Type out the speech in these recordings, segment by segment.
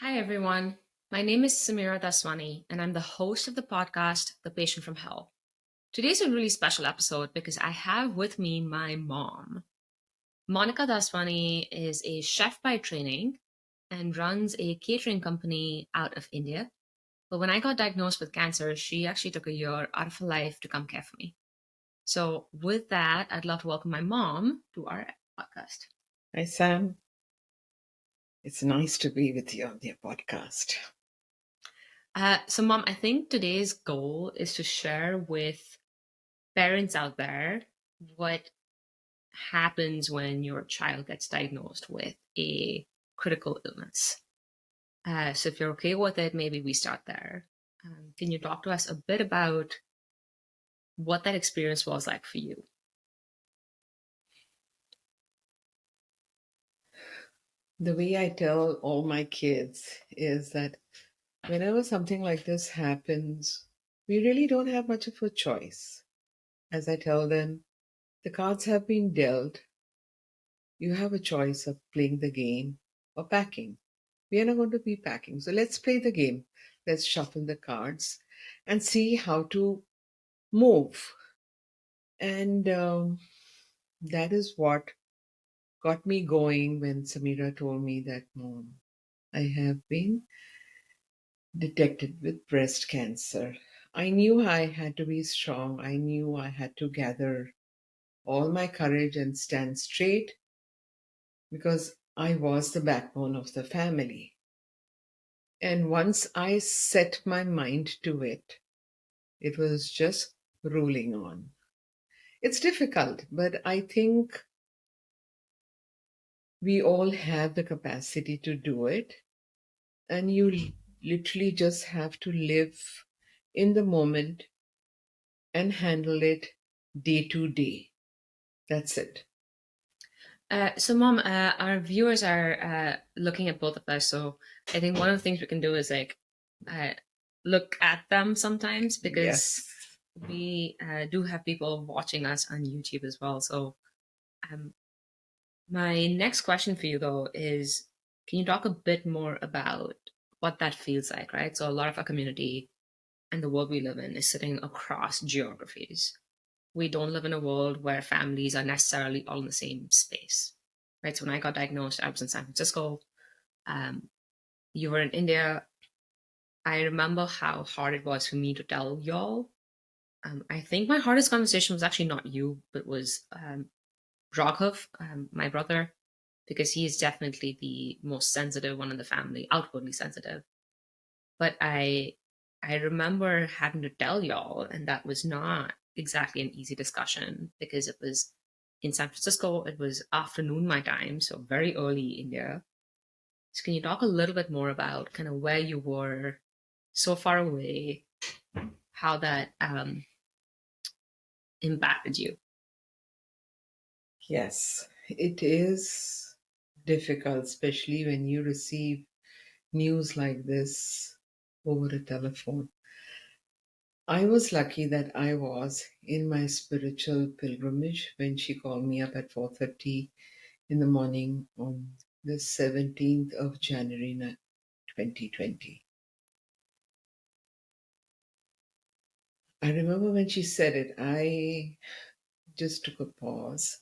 Hi, everyone. My name is Samira Daswani, and I'm the host of the podcast, The Patient from Hell. Today's a really special episode because I have with me my mom. Monika Daswani is a chef by training and runs a catering company out of India. But when I got diagnosed with cancer, she actually took a year out of her life to come care for me. So, with that, I'd love to welcome my mom to our podcast. Hi, Sam. It's nice to be with you on your podcast. Mom, I think today's goal is to share with parents out there what happens when your child gets diagnosed with a critical illness. So, if you're okay with it, maybe we start there. Can you talk to us a bit about what that experience was like for you? The way I tell all my kids is that whenever something like this happens, we really don't have much of a choice. As I tell them, the cards have been dealt. You have a choice of playing the game or packing. We are not going to be packing. So let's play the game. Let's shuffle the cards and see how to move. And that is what got me going when Samira told me that, Mom, I have been detected with breast cancer. I knew I had to be strong. I knew I had to gather all my courage and stand straight because I was the backbone of the family. And once I set my mind to it, it was just rolling on. It's difficult, but I think we all have the capacity to do it. And you literally just have to live in the moment and handle it day to day. That's it. Mom, our viewers are looking at both of us. So, I think one of the things we can do is uh, look at them sometimes because Yes. we do have people watching us on YouTube as well. So, um, my next question for you, though, is can you talk a bit more about what that feels like, right? So, a lot of our community and the world we live in is sitting across geographies. We don't live in a world where families are necessarily all in the same space, right? So, when I got diagnosed, I was in San Francisco. Um, you were in India. I remember how hard it was for me to tell y'all. I think my hardest conversation was actually not you, but was Raghav, my brother, because he is definitely the most sensitive one in the family, outwardly sensitive. But I remember having to tell y'all, and that was not exactly an easy discussion because it was in San Francisco, it was afternoon my time, so very early India. So can you talk a little bit more about kind of where you were so far away, how that impacted you? Yes. It is difficult, especially when you receive news like this over a telephone. I was lucky that I was in my spiritual pilgrimage when she called me up at 4:30 in the morning on the 17th of January 2020. I remember when she said it, I just took a pause.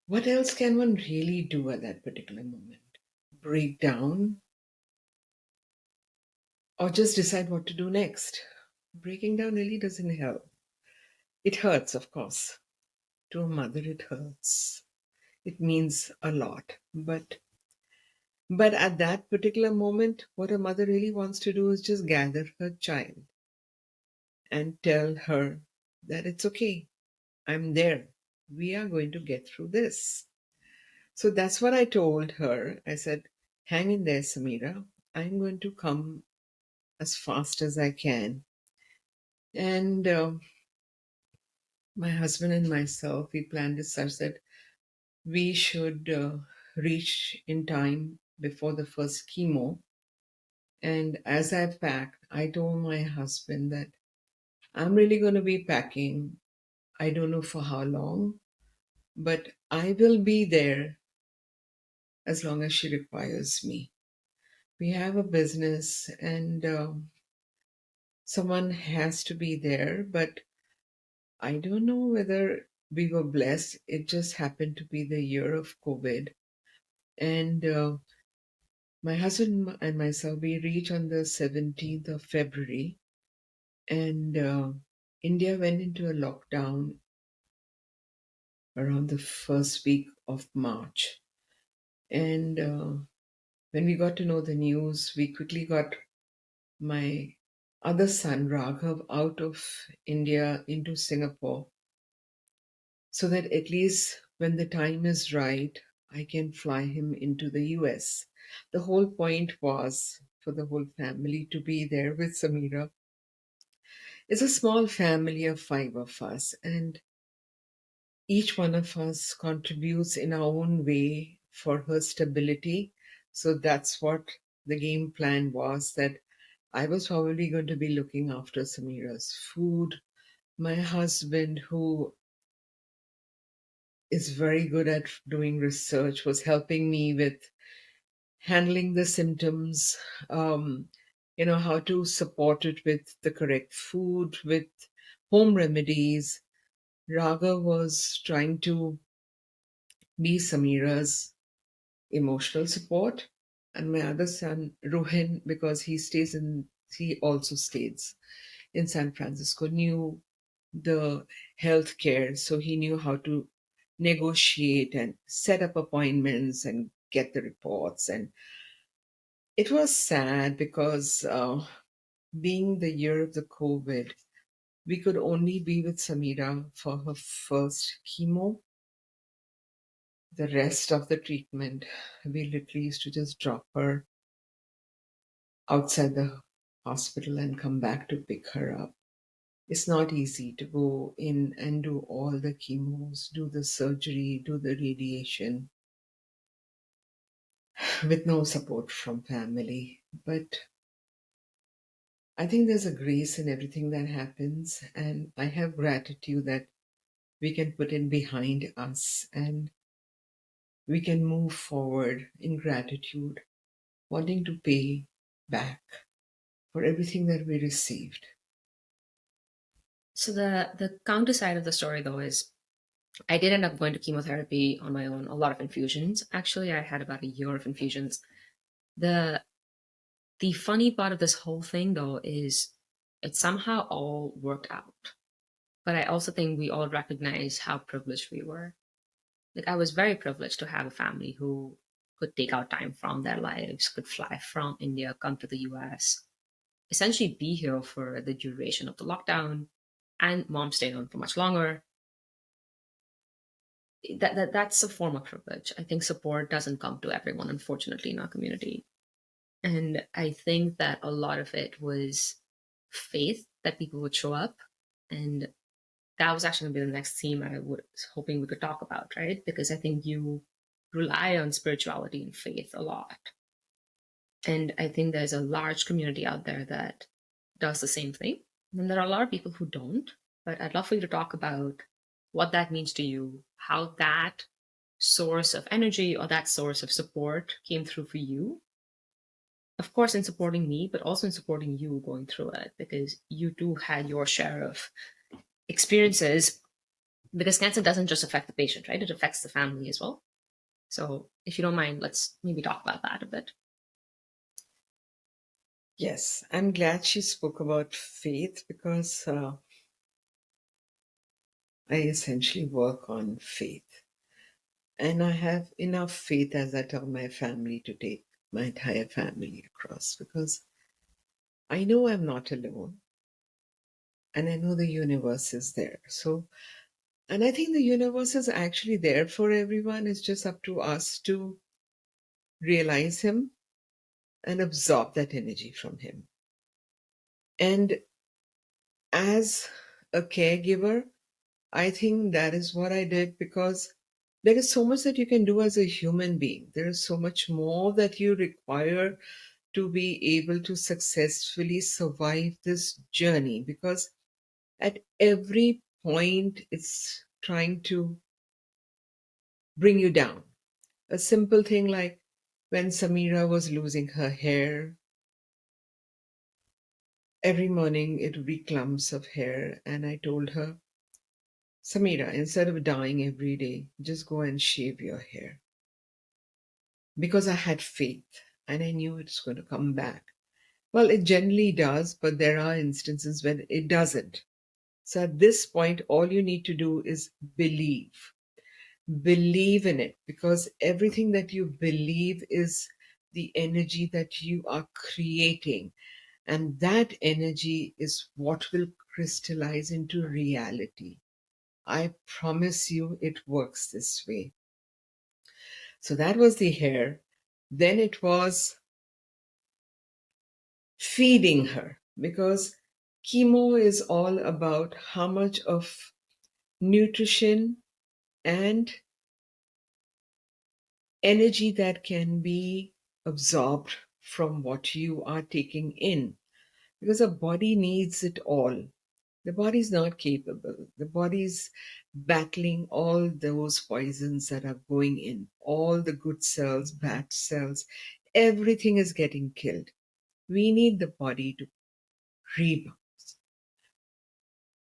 What else can one really do at that particular moment? Break down or just decide what to do next? Breaking down really doesn't help. It hurts, of course. To a mother, it hurts. It means a lot. But at that particular moment, what a mother really wants to do is just gather her child and tell her that it's okay. I'm there. We are going to get through this. So that's what I told her. I said, hang in there, Samira. I'm going to come as fast as I can. And my husband and myself, we planned it such that we should reach in time before the first chemo. And as I packed, I told my husband that I'm really going to be packing. I don't know for how long, but I will be there as long as she requires me. We have a business, and someone has to be there, but I don't know whether we were blessed. It just happened to be the year of COVID. And my husband and myself, we reached on the 17th of February, and India went into a lockdown around the first week of March. And when we got to know the news, we quickly got my other son, Raghav, out of India into Singapore so that at least when the time is right, I can fly him into the US. The whole point was for the whole family to be there with Samira. It's a small family of five of us, and each one of us contributes in our own way for her stability. So that's what the game plan was, that I was probably going to be looking after Samira's food. My husband, who is very good at doing research, was helping me with handling the symptoms, um, how to support it with the correct food, with home remedies. Raga was trying to be Samira's emotional support, and my other son Rohin, because he also stays in San Francisco, knew the healthcare, so he knew how to negotiate and set up appointments and get the reports. And it was sad because being the year of the COVID, we could only be with Samira for her first chemo. The rest of the treatment, we literally used to just drop her outside the hospital and come back to pick her up. It's not easy to go in and do all the chemos, do the surgery, do the radiation with no support from family. But I think there's a grace in everything that happens, and I have gratitude that we can put it behind us and we can move forward in gratitude, wanting to pay back for everything that we received. So the counter side of the story though is I did end up going to chemotherapy on my own, a lot of infusions. Actually, I had about a year of infusions. The the funny part of this whole thing though is it somehow all worked out. But I also think we all recognize how privileged we were. Like I was very privileged to have a family who could take out time from their lives, could fly from India, come to the US, essentially be here for the duration of the lockdown, and mom stayed on for much longer. That's a form of privilege. I think support doesn't come to everyone, unfortunately, in our community. And I think that a lot of it was faith that people would show up. And that was actually going to be the next theme I was hoping we could talk about, right? Because I think you rely on spirituality and faith a lot. And I think there's a large community out there that does the same thing. And there are a lot of people who don't. But I'd love for you to talk about what that means to you, how that source of energy or that source of support came through for you. Of course, in supporting me, but also in supporting you going through it, because you too had your share of experiences. Because cancer doesn't just affect the patient, right? It affects the family as well. So, if you don't mind, let's maybe talk about that a bit. Yes, I'm glad she spoke about faith because I essentially work on faith. And I have enough faith, as I tell my family, to take my entire family across because I know I'm not alone and I know the universe is there. So, and I think the universe is actually there for everyone. It's just up to us to realize Him and absorb that energy from Him. And as a caregiver, I think that is what I did because there is so much that you can do as a human being. There is so much more that you require to be able to successfully survive this journey because at every point it's trying to bring you down. A simple thing like When Samira was losing her hair, every morning it would be clumps of hair, and I told her, Samira, instead of dying every day, just go and shave your hair. Because I had faith and I knew it's going to come back. Well, it generally does, but there are instances when it doesn't. So at this point, all you need to do is believe. Believe in it, because everything that you believe is the energy that you are creating. And that energy is what will crystallize into reality. I promise you it works this way. So that was the hair. Then it was feeding her, because chemo is all about how much of nutrition and energy that can be absorbed from what you are taking in, because the body needs it all. The body's not capable. The body's battling all those poisons that are going in, all the good cells, bad cells, everything is getting killed. We need the body to rebound.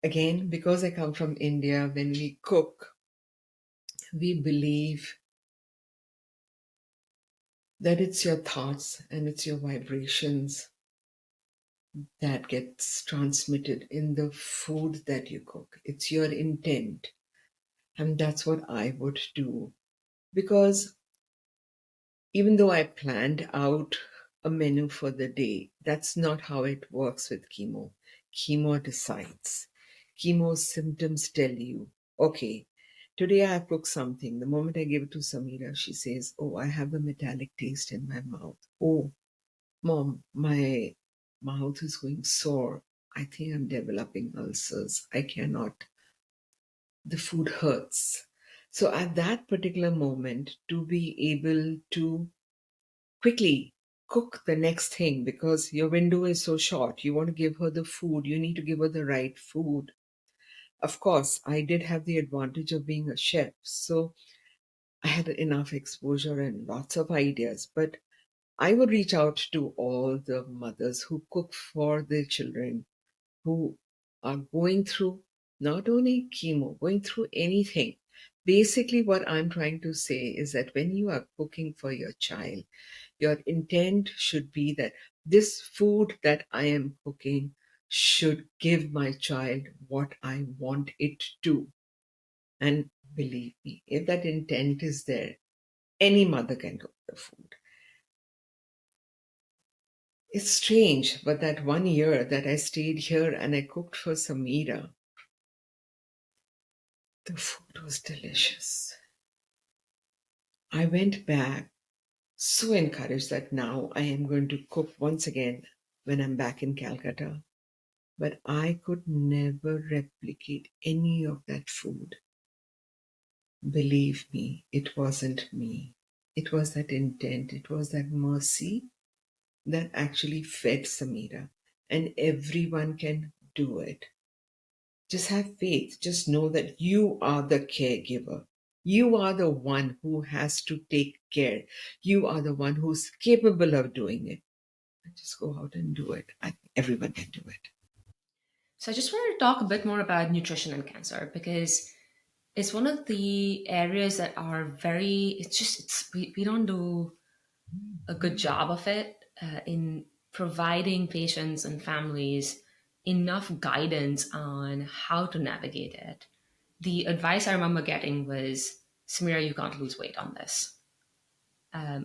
Again, because I come from India, when we cook, we believe that it's your thoughts and it's your vibrations that gets transmitted in the food that you cook. It's your intent. And that's what I would do. Because even though I planned out a menu for the day, that's not how it works with chemo. Chemo decides. Chemo symptoms tell you, okay, today I have cooked something. The moment I give it to Samira, she says, oh, I have a metallic taste in my mouth. Oh, Mom, my mouth is going sore. I think I'm developing ulcers. I cannot. The food hurts. So at that particular moment, to be able to quickly cook the next thing, because your window is so short, you want to give her the food, you need to give her the right food. Of course, I did have the advantage of being a chef, so I had enough exposure and lots of ideas. But I would reach out to all the mothers who cook for their children, who are going through not only chemo, going through anything. Basically, what I'm trying to say is that when you are cooking for your child, your intent should be that this food that I am cooking should give my child what I want it to. And believe me, if that intent is there, any mother can cook the food. It's strange, but that 1 year that I stayed here and I cooked for Samira, the food was delicious. I went back so encouraged that now I am going to cook once again when I'm back in Calcutta. But I could never replicate any of that food. Believe me, it wasn't me. It was that intent, it was that mercy that actually fed Samira. And everyone can do it. Just have faith. Just know that you are the caregiver. You are the one who has to take care. You are the one who's capable of doing it. Just go out and do it. Everyone can do it. So I just wanted to talk a bit more about nutrition and cancer because it's one of the areas that are very, we don't do a good job of it in providing patients and families enough guidance on how to navigate it. The advice I remember getting was, Samira, you can't lose weight on this.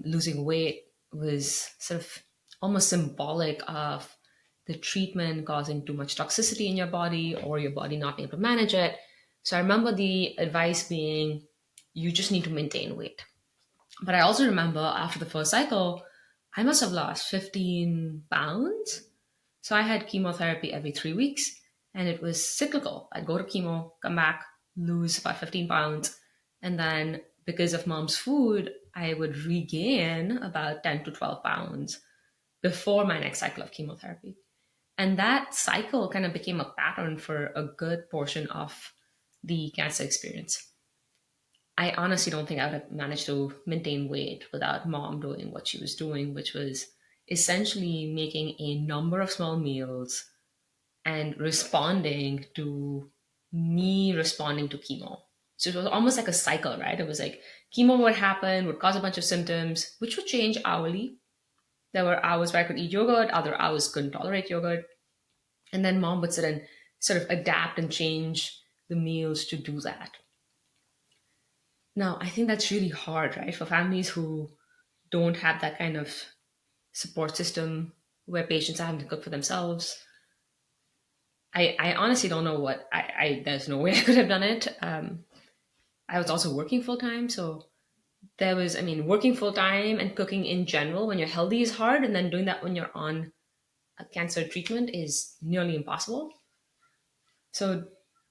Losing weight was sort of almost symbolic of the treatment causing too much toxicity in your body or your body not being able to manage it. So I remember the advice being, you just need to maintain weight. But I also remember after the first cycle, I must have lost 15 pounds. So I had chemotherapy every 3 weeks and it was cyclical. I'd go to chemo, come back, lose about 15 pounds. And then because of mom's food, I would regain about 10 to 12 pounds before my next cycle of chemotherapy. And that cycle kind of became a pattern for a good portion of the cancer experience. I honestly don't think I would have managed to maintain weight without mom doing what she was doing, which was essentially making a number of small meals and responding to me responding to chemo. So it was almost like a cycle, right? It was like chemo would happen, would cause a bunch of symptoms, which would change hourly. There were hours where I could eat yogurt, other hours couldn't tolerate yogurt. And then mom would sit and sort of adapt and change the meals to do that. Now, I think that's really hard, right? For families who don't have that kind of support system where patients are having to cook for themselves. I honestly don't know what there's no way I could have done it. I was also working full time, so there was, I mean, working full time and cooking in general when you're healthy is hard, and then doing that when you're on a cancer treatment is nearly impossible. So,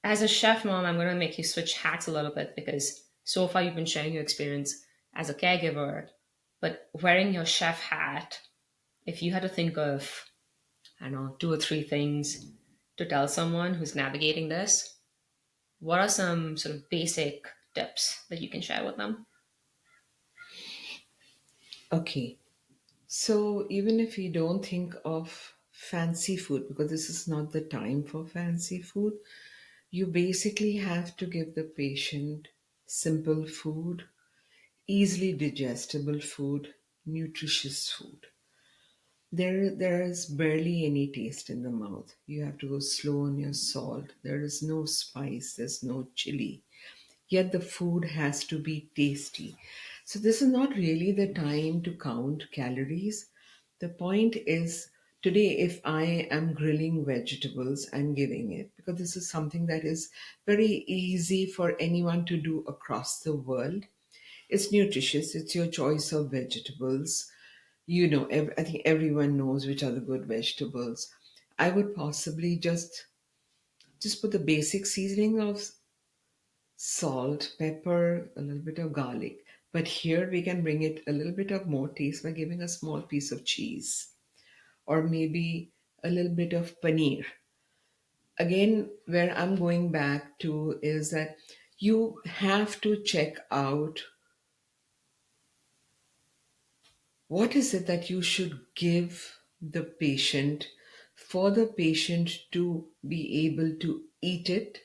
as a chef mom, I'm going to make you switch hats a little bit because so far you've been sharing your experience as a caregiver, but wearing your chef hat, if you had to think of, I don't know, two or three things to tell someone who's navigating this, what are some sort of basic tips that you can share with them? Okay. So even if we don't think of fancy food, because this is not the time for fancy food, you basically have to give the patient simple food, easily digestible food, nutritious food. There is barely any taste in the mouth. You have to go slow on your salt. There is no spice, there's no chili. Yet the food has to be tasty. So this is not really the time to count calories. The point is today if I am grilling vegetables and giving it, because this is something that is very easy for anyone to do across the world. It's nutritious, it's your choice of vegetables. I think everyone knows which are the good vegetables. I would possibly just put the basic seasoning of salt, pepper, a little bit of garlic. But here we can bring it a little bit of more taste by giving a small piece of cheese or maybe a little bit of paneer. Again, where I'm going back to is that you have to check out what is it that you should give the patient for the patient to be able to eat it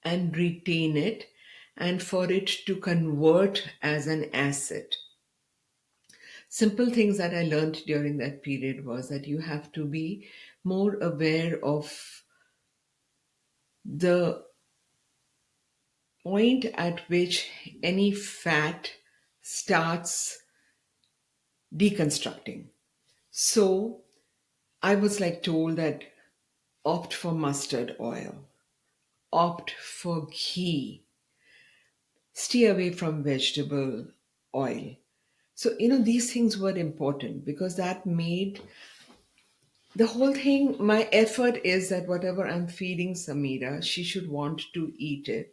and retain it and for it to convert as an asset. Simple things that I learned during that period was that you have to be more aware of the point at which any fat starts deconstructing. So I was like told that opt for mustard oil, opt for ghee, stay away from vegetable oil. So, these things were important because that made the whole thing, my effort is that whatever I'm feeding Samira, she should want to eat it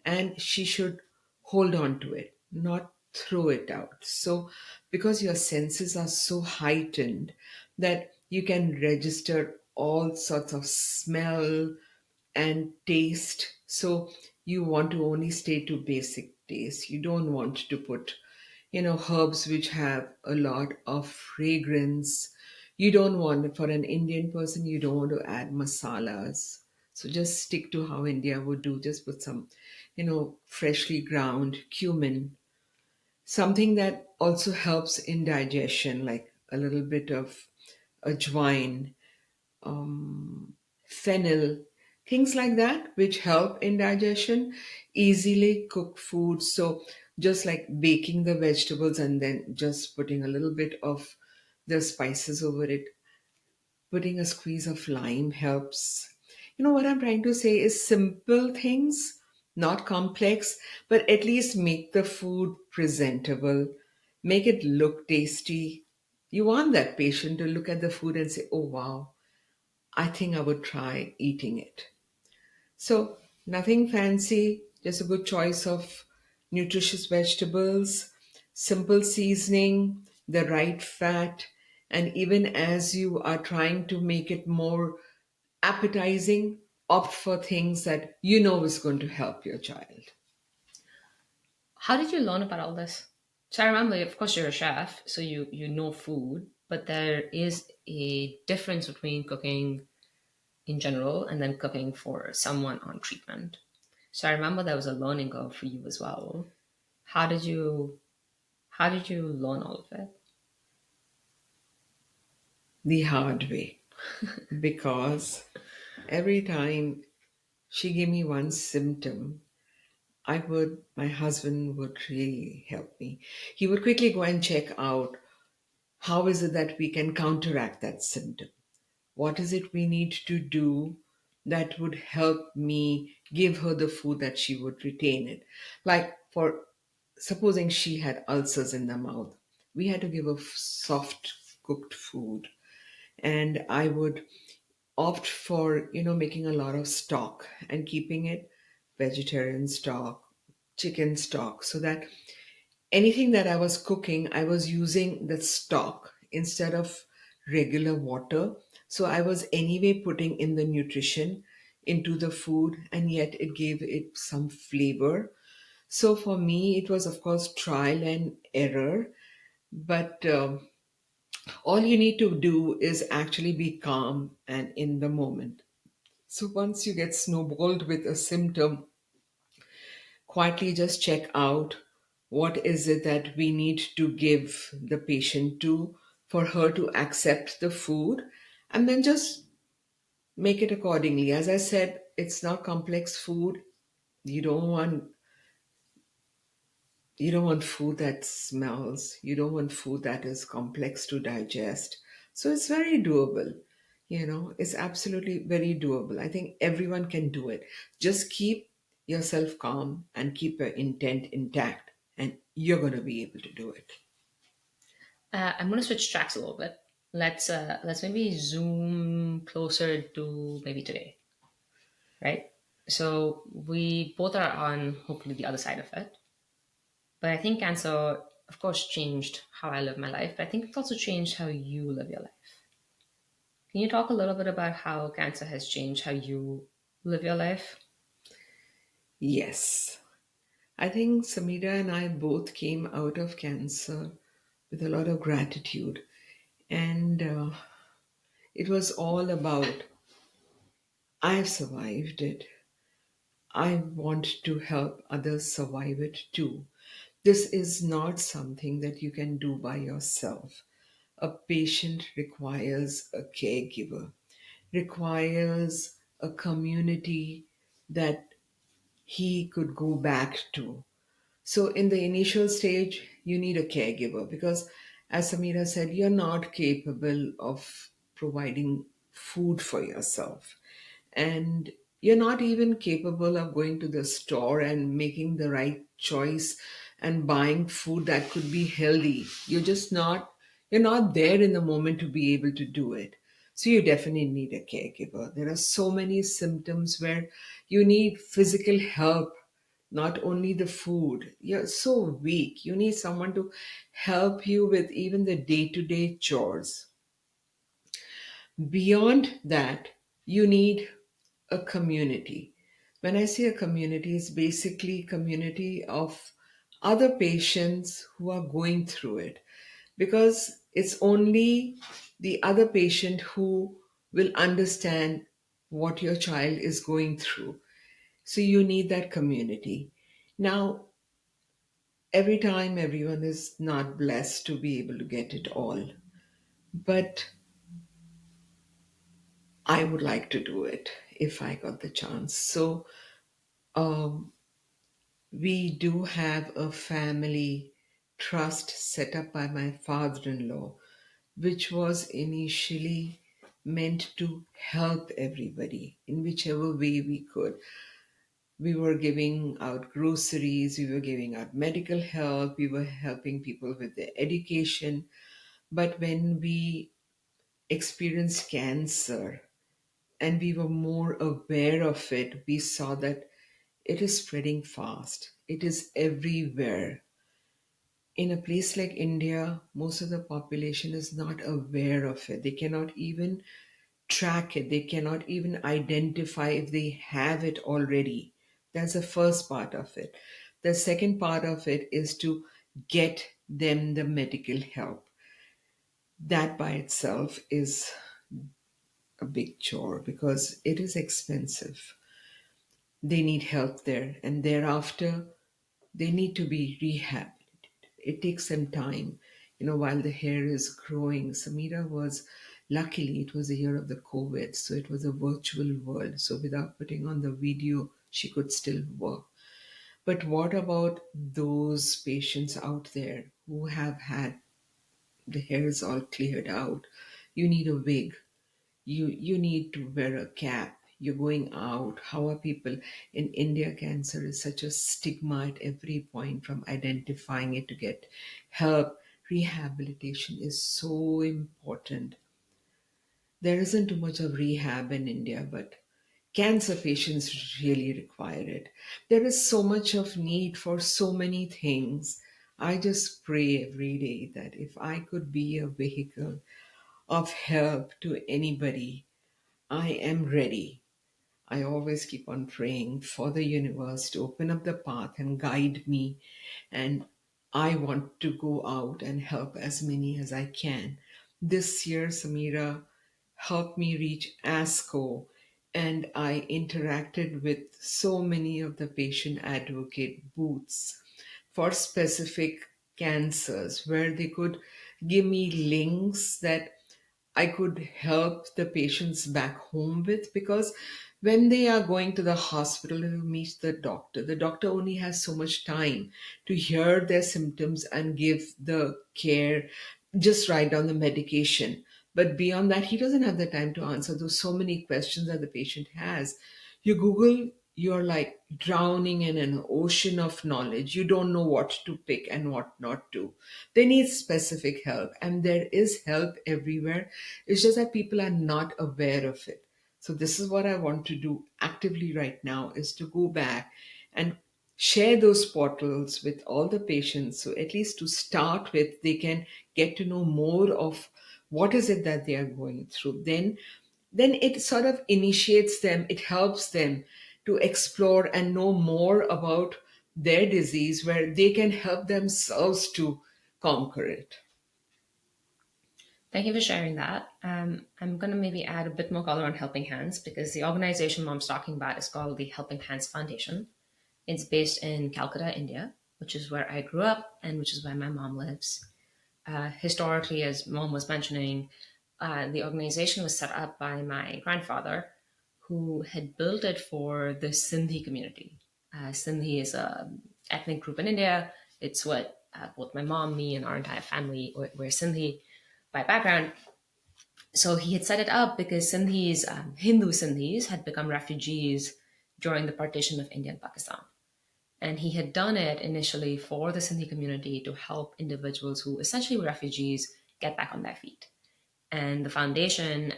and she should hold on to it, not throw it out. So, because your senses are so heightened that you can register all sorts of smell and taste. So, you want to only stay to basic taste. You don't want to put, herbs which have a lot of fragrance. You don't want, for an Indian person, you don't want to add masalas. So just stick to how India would do. Just put some, freshly ground cumin. Something that also helps in digestion, like a little bit of ajwain, fennel, things like that, which help in digestion, easily cooked food. So, just like baking the vegetables and then just putting a little bit of the spices over it, putting a squeeze of lime helps. What I'm trying to say is simple things, not complex, but at least make the food presentable, make it look tasty. You want that patient to look at the food and say, oh, wow, I think I would try eating it. So, nothing fancy, just a good choice of nutritious vegetables, simple seasoning, the right fat, and even as you are trying to make it more appetizing, opt for things that you know is going to help your child. How did you learn about all this? So I remember, of course, you're a chef, so you know food, but there is a difference between cooking in general and then cooking for someone on treatment. So I remember there was a learning curve for you as well. How did you how did you learn all of it? The hard way. Because every time she gave me one symptom, my husband would really help me. He would quickly go and check out how is it that we can counteract that symptom? What is it we need to do that would help me give her the food that she would retain it? Like, for supposing she had ulcers in the mouth, we had to give her soft cooked food. And I would opt for, making a lot of stock and keeping it vegetarian stock, chicken stock, so that anything that I was cooking, I was using the stock instead of regular water. So I was anyway putting in the nutrition into the food, and yet it gave it some flavor. So for me, it was, of course, trial and error. But all you need to do is actually be calm and in the moment. So once you get snowballed with a symptom, quietly just check out what is it that we need to give the patient to for her to accept the food, and then just make it accordingly. As I said, it's not complex food. You don't want you don't want food that smells. You don't want food that is complex to digest. So it's very doable. It's absolutely very doable. I think everyone can do it. Just keep yourself calm and keep your intent intact, and you're going to be able to do it. I'm going to switch tracks a little bit. Let's maybe zoom closer to maybe today, right? So we both are on hopefully the other side of it. But I think cancer, of course, changed how I live my life. But I think it's also changed how you live your life. Can you talk a little bit about how cancer has changed how you live your life? Yes. I think Samira and I both came out of cancer with a lot of gratitude. And it was all about, I've survived it. I want to help others survive it too. This is not something that you can do by yourself. A patient requires a caregiver, requires a community that he could go back to. So, in the initial stage, you need a caregiver because, as Samira said, you're not capable of providing food for yourself. And you're not even capable of going to the store and making the right choice and buying food that could be healthy. You're not there in the moment to be able to do it. So you definitely need a caregiver. There are so many symptoms where you need physical help, not only the food. You're so weak. You need someone to help you with even the day-to-day chores. Beyond that, you need a community. When I say a community, it's basically community of other patients who are going through it, because it's only the other patient who will understand what your child is going through. So you need that community. Now, every time everyone is not blessed to be able to get it all, but I would like to do it if I got the chance. So um, we do have a family trust set up by my father in law, which was initially meant to help everybody in whichever way we could. We were giving out groceries, we were giving out medical help, we were helping people with their education. But when we experienced cancer and we were more aware of it, we saw that it is spreading fast, it is everywhere. In a place like India, most of the population is not aware of it. They cannot even track it, they cannot even identify if they have it already. That's the first part of it. The second part of it is to get them the medical help. That by itself is a big chore because it is expensive. They need help there, and thereafter, they need to be rehabilitated. It takes some time. While the hair is growing, Samira was luckily, it was a year of the COVID, so it was a virtual world. So without putting on the video, she could still work. But what about those patients out there who have had the hairs all cleared out? You need a wig, you need to wear a cap, you're going out. How are people in India? Cancer is such a stigma at every point, from identifying it to get help. Rehabilitation is so important. There isn't too much of rehab in India, but cancer patients really require it. There is so much of need for so many things. I just pray every day that if I could be a vehicle of help to anybody, I am ready. I always keep on praying for the universe to open up the path and guide me. And I want to go out and help as many as I can. This year, Samira helped me reach ASCO, and I interacted with so many of the patient advocate booths for specific cancers where they could give me links that I could help the patients back home with, because when they are going to the hospital to meet the doctor only has so much time to hear their symptoms and give the care, just write down the medication. But beyond that, he doesn't have the time to answer those so many questions that the patient has. You Google, you're like drowning in an ocean of knowledge. You don't know what to pick and what not to. They need specific help, and there is help everywhere. It's just that people are not aware of it. So this is what I want to do actively right now, is to go back and share those portals with all the patients, so at least to start with they can get to know more of what is it that they are going through. Then it sort of initiates them, it helps them to explore and know more about their disease, where they can help themselves to conquer it. Thank you for sharing that. I'm going to maybe add a bit more color on Helping Hands because the organization Mom's talking about is called the Helping Hands Foundation. It's based in Calcutta, India, which is where I grew up and which is where my mom lives. Historically, as Mom was mentioning, the organization was set up by my grandfather, who had built it for the Sindhi community. Sindhi is a ethnic group in India. It's what both my mom, me, and our entire family were Sindhi by background. So he had set it up because Sindhis, Hindu Sindhis, had become refugees during the partition of India and Pakistan. And he had done it initially for the Sindhi community to help individuals who essentially were refugees get back on their feet. And the foundation,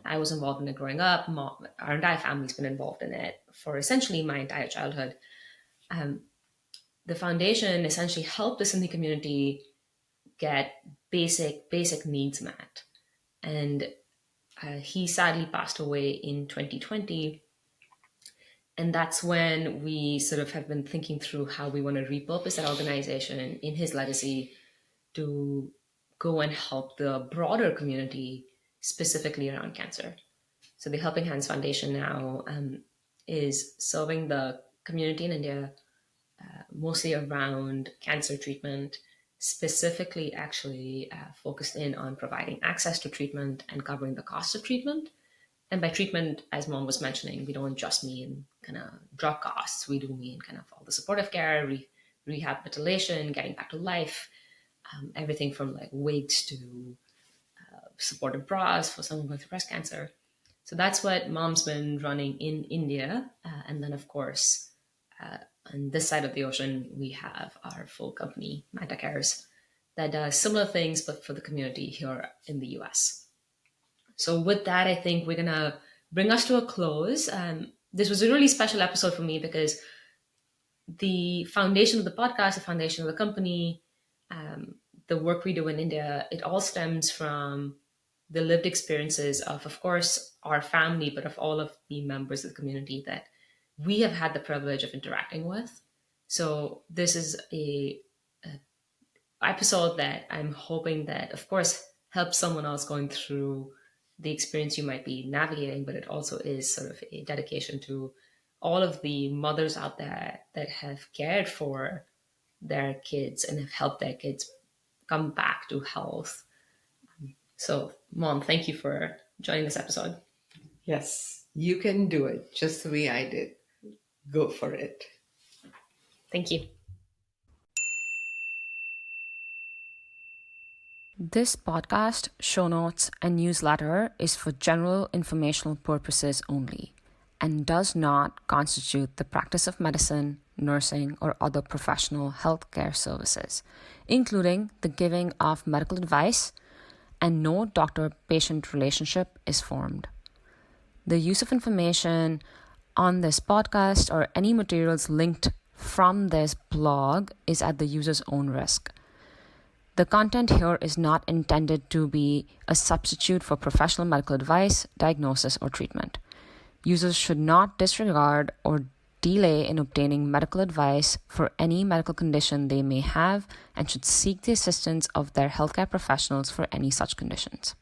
I was involved in it growing up. Our entire family's been involved in it for essentially my entire childhood. The foundation essentially helped the Sindhi community get basic needs met. And he sadly passed away in 2020. And that's when we sort of have been thinking through how we want to repurpose that organization in his legacy to go and help the broader community, specifically around cancer. So the Helping Hands Foundation now is serving the community in India mostly around cancer treatment, specifically actually focused in on providing access to treatment and covering the cost of treatment. And by treatment, as Mom was mentioning, we don't just mean kind of drug costs. We do mean kind of all the supportive care, rehabilitation, getting back to life, everything from like wigs to supportive bras for someone going through breast cancer. So that's what Mom's been running in India. And then, of course, on this side of the ocean, we have our full company, Manta Cares, that does similar things, but for the community here in the US. So with that, I think we're going to bring us to a close. This was a really special episode for me because the foundation of the podcast, the foundation of the company, the work we do in India, it all stems from the lived experiences of course, our family, but of all of the members of the community that we have had the privilege of interacting with. So this is a episode that I'm hoping that, of course, helps someone else going through the experience you might be navigating, but it also is sort of a dedication to all of the mothers out there that have cared for their kids and have helped their kids come back to health. So, Mom, thank you for joining this episode. Yes, you can do it just the way I did. Go for it. Thank you. This podcast, show notes, and newsletter is for general informational purposes only and does not constitute the practice of medicine, nursing, or other professional healthcare services, including the giving of medical advice, and no doctor-patient relationship is formed. The use of information on this podcast or any materials linked from this blog is at the user's own risk. The content here is not intended to be a substitute for professional medical advice, diagnosis, or treatment. Users should not disregard or delay in obtaining medical advice for any medical condition they may have and should seek the assistance of their healthcare professionals for any such conditions.